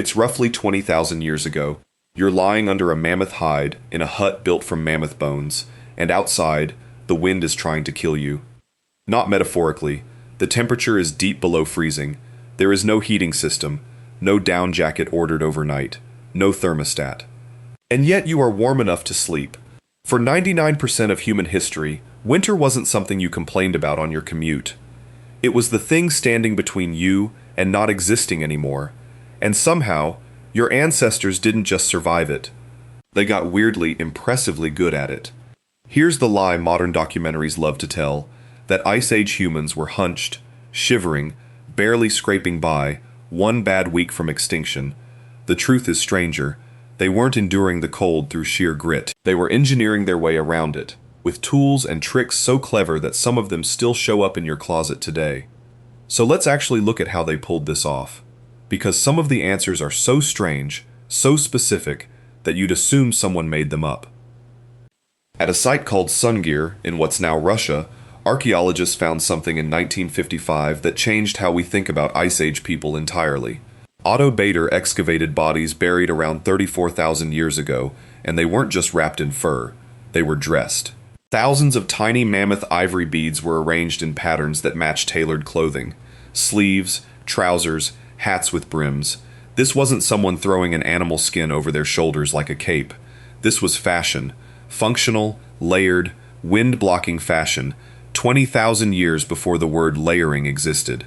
It's roughly 20,000 years ago. You're lying under a mammoth hide in a hut built from mammoth bones, and outside, the wind is trying to kill you. Not metaphorically. The temperature is deep below freezing. There is no heating system, no down jacket ordered overnight, no thermostat. And yet you are warm enough to sleep. For 99% of human history, winter wasn't something you complained about on your commute. It was the thing standing between you and not existing anymore. And somehow, your ancestors didn't just survive it. They got weirdly, impressively good at it. Here's the lie modern documentaries love to tell, that Ice Age humans were hunched, shivering, barely scraping by, one bad week from extinction. The truth is stranger. They weren't enduring the cold through sheer grit. They were engineering their way around it, with tools and tricks so clever that some of them still show up in your closet today. So let's actually look at how they pulled this off. Because some of the answers are so strange, so specific, that you'd assume someone made them up. At a site called Sungir, in what's now Russia, archaeologists found something in 1955 that changed how we think about Ice Age people entirely. Otto Bader excavated bodies buried around 34,000 years ago, and they weren't just wrapped in fur, they were dressed. Thousands of tiny mammoth ivory beads were arranged in patterns that matched tailored clothing. Sleeves, trousers, hats with brims. This wasn't someone throwing an animal skin over their shoulders like a cape. This was fashion. Functional, layered, wind-blocking fashion, 20,000 years before the word layering existed.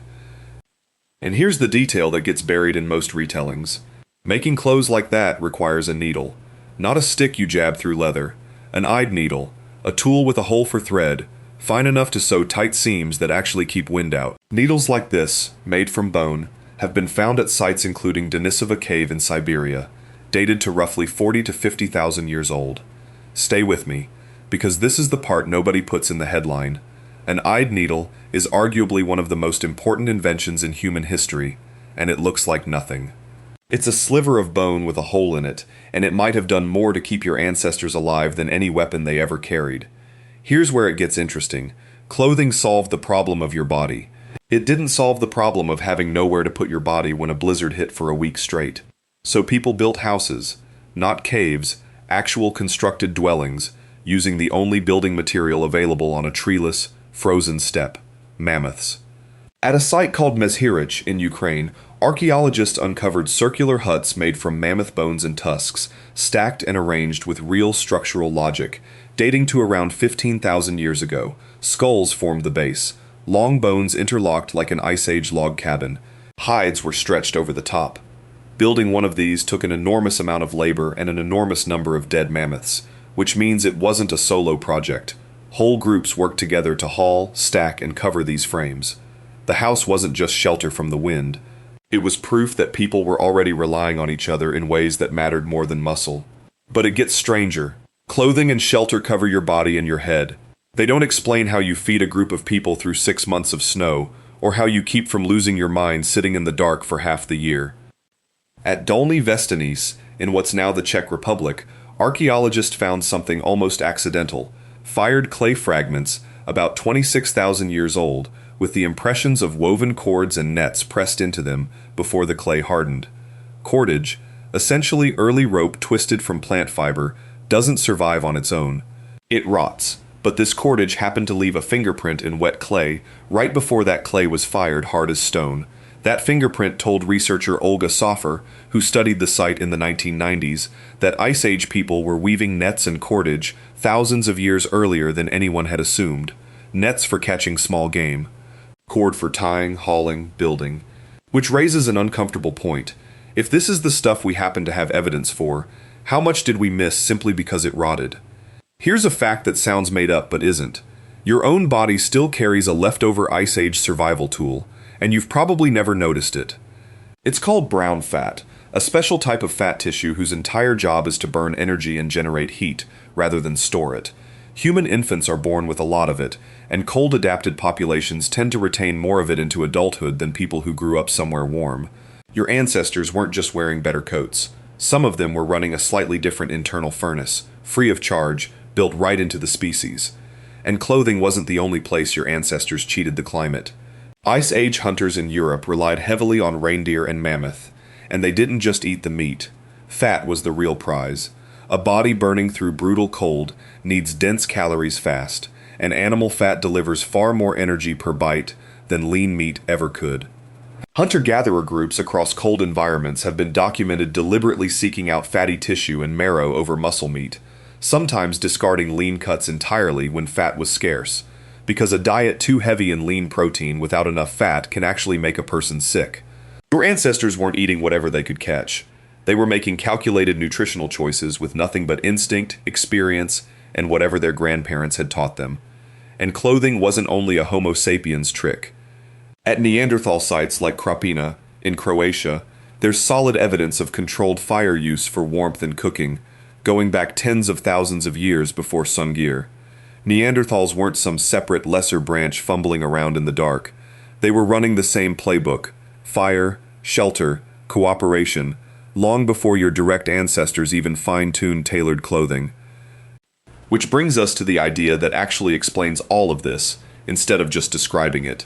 And here's the detail that gets buried in most retellings. Making clothes like that requires a needle. Not a stick you jab through leather. An eyed needle. A tool with a hole for thread, fine enough to sew tight seams that actually keep wind out. Needles like this, made from bone, have been found at sites including Denisova Cave in Siberia, dated to roughly 40 to 50,000 years old. Stay with me, because this is the part nobody puts in the headline. An eyed needle is arguably one of the most important inventions in human history, and it looks like nothing. It's a sliver of bone with a hole in it, and it might have done more to keep your ancestors alive than any weapon they ever carried. Here's where it gets interesting. Clothing solved the problem of your body. It didn't solve the problem of having nowhere to put your body when a blizzard hit for a week straight. So people built houses, not caves, actual constructed dwellings, using the only building material available on a treeless, frozen steppe, mammoths. At a site called Mezhirich in Ukraine, archaeologists uncovered circular huts made from mammoth bones and tusks, stacked and arranged with real structural logic. Dating to around 15,000 years ago, skulls formed the base, long bones interlocked like an Ice Age log cabin. Hides were stretched over the top. Building one of these took an enormous amount of labor and an enormous number of dead mammoths, which means it wasn't a solo project. Whole groups worked together to haul, stack, and cover these frames. The house wasn't just shelter from the wind. It was proof that people were already relying on each other in ways that mattered more than muscle. But it gets stranger. Clothing and shelter cover your body and your head. They don't explain how you feed a group of people through 6 months of snow, or how you keep from losing your mind sitting in the dark for half the year. At Dolní Věstonice, in what's now the Czech Republic, archaeologists found something almost accidental: fired clay fragments, about 26,000 years old, with the impressions of woven cords and nets pressed into them before the clay hardened. Cordage, essentially early rope twisted from plant fiber, doesn't survive on its own. It rots, but this cordage happened to leave a fingerprint in wet clay right before that clay was fired hard as stone. That fingerprint told researcher Olga Soffer, who studied the site in the 1990s, that Ice Age people were weaving nets and cordage thousands of years earlier than anyone had assumed. Nets for catching small game. Cord for tying, hauling, building. Which raises an uncomfortable point. If this is the stuff we happen to have evidence for, how much did we miss simply because it rotted? Here's a fact that sounds made up but isn't. Your own body still carries a leftover Ice Age survival tool, and you've probably never noticed it. It's called brown fat, a special type of fat tissue whose entire job is to burn energy and generate heat, rather than store it. Human infants are born with a lot of it, and cold-adapted populations tend to retain more of it into adulthood than people who grew up somewhere warm. Your ancestors weren't just wearing better coats. Some of them were running a slightly different internal furnace, free of charge, built right into the species. And clothing wasn't the only place your ancestors cheated the climate. Ice Age hunters in Europe relied heavily on reindeer and mammoth, And they didn't just eat the meat. Fat was the real prize. A body burning through brutal cold needs dense calories fast, and animal fat delivers far more energy per bite than lean meat ever could. Hunter-gatherer groups across cold environments have been documented deliberately seeking out fatty tissue and marrow over muscle meat, sometimes discarding lean cuts entirely when fat was scarce, because a diet too heavy in lean protein without enough fat can actually make a person sick. Your ancestors weren't eating whatever they could catch. They were making calculated nutritional choices with nothing but instinct, experience, and whatever their grandparents had taught them. And clothing wasn't only a Homo sapiens trick. At Neanderthal sites like Krapina, in Croatia, there's solid evidence of controlled fire use for warmth and cooking, going back tens of thousands of years before Sungir. Neanderthals weren't some separate lesser branch fumbling around in the dark. They were running the same playbook: fire, shelter, cooperation, long before your direct ancestors even fine-tuned tailored clothing. Which brings us to the idea that actually explains all of this, instead of just describing it.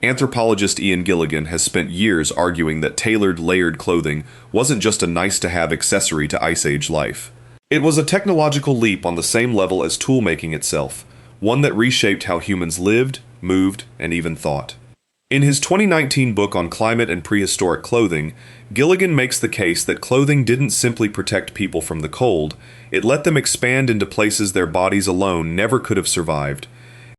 Anthropologist Ian Gilligan has spent years arguing that tailored, layered clothing wasn't just a nice-to-have accessory to Ice Age life. It was a technological leap on the same level as tool-making itself, one that reshaped how humans lived, moved, and even thought. In his 2019 book on climate and prehistoric clothing, Gilligan makes the case that clothing didn't simply protect people from the cold, it let them expand into places their bodies alone never could have survived.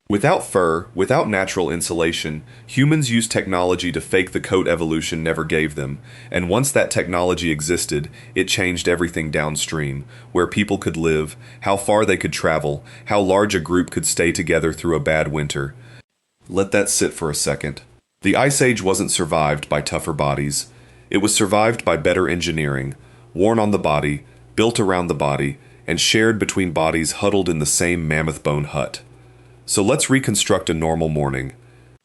Without fur, without natural insulation, humans used technology to fake the coat evolution never gave them, and once that technology existed, it changed everything downstream: where people could live, how far they could travel, how large a group could stay together through a bad winter. Let that sit for a second. The Ice Age wasn't survived by tougher bodies. It was survived by better engineering, worn on the body, built around the body, and shared between bodies huddled in the same mammoth-bone hut. So let's reconstruct a normal morning.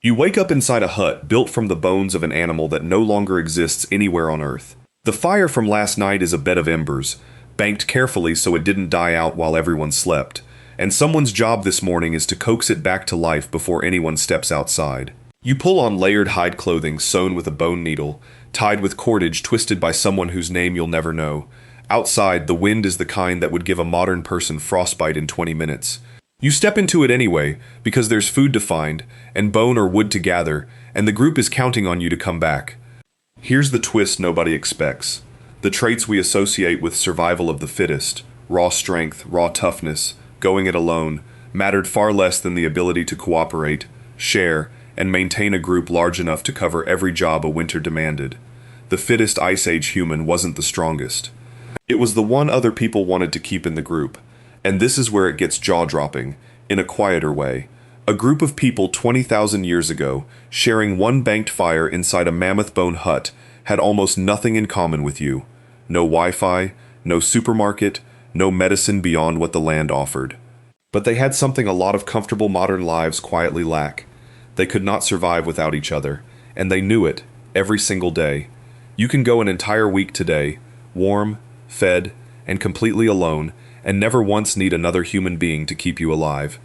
You wake up inside a hut built from the bones of an animal that no longer exists anywhere on Earth. The fire from last night is a bed of embers, banked carefully so it didn't die out while everyone slept, and someone's job this morning is to coax it back to life before anyone steps outside. You pull on layered hide clothing sewn with a bone needle, tied with cordage twisted by someone whose name you'll never know. Outside, the wind is the kind that would give a modern person frostbite in 20 minutes. You step into it anyway, because there's food to find, and bone or wood to gather, and the group is counting on you to come back. Here's the twist nobody expects. The traits we associate with survival of the fittest, raw strength, raw toughness, going it alone, mattered far less than the ability to cooperate, share, and maintain a group large enough to cover every job a winter demanded. The fittest Ice Age human wasn't the strongest. It was the one other people wanted to keep in the group. And this is where it gets jaw-dropping, in a quieter way. A group of people 20,000 years ago, sharing one banked fire inside a mammoth-bone hut, had almost nothing in common with you. No Wi-Fi, no supermarket, no medicine beyond what the land offered. But they had something a lot of comfortable modern lives quietly lack. They could not survive without each other, and they knew it, every single day. You can go an entire week today, warm, fed, and completely alone, and never once need another human being to keep you alive.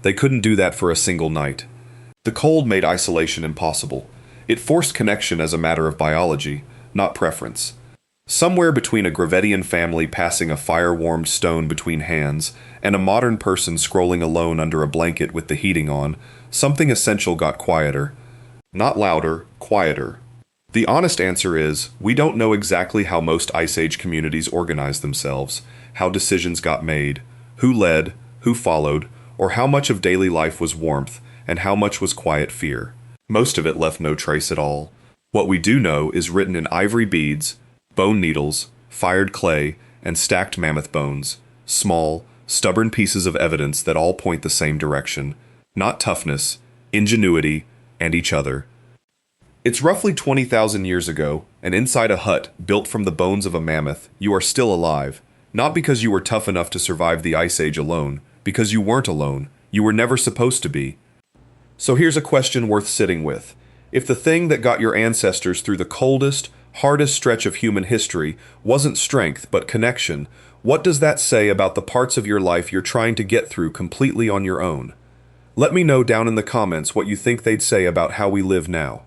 They couldn't do that for a single night. The cold made isolation impossible. It forced connection as a matter of biology, not preference. Somewhere between a Gravettian family passing a fire-warmed stone between hands and a modern person scrolling alone under a blanket with the heating on, something essential got quieter. Not louder, quieter. The honest answer is, we don't know exactly how most Ice Age communities organized themselves, how decisions got made, who led, who followed, or how much of daily life was warmth and how much was quiet fear. Most of it left no trace at all. What we do know is written in ivory beads, bone needles, fired clay, and stacked mammoth bones, small, stubborn pieces of evidence that all point the same direction, not toughness, ingenuity, and each other. It's roughly 20,000 years ago, and inside a hut built from the bones of a mammoth, you are still alive. Not because you were tough enough to survive the Ice Age alone, because you weren't alone. You were never supposed to be. So here's a question worth sitting with. If the thing that got your ancestors through the coldest, hardest stretch of human history wasn't strength but connection, what does that say about the parts of your life you're trying to get through completely on your own? Let me know down in the comments what you think they'd say about how we live now.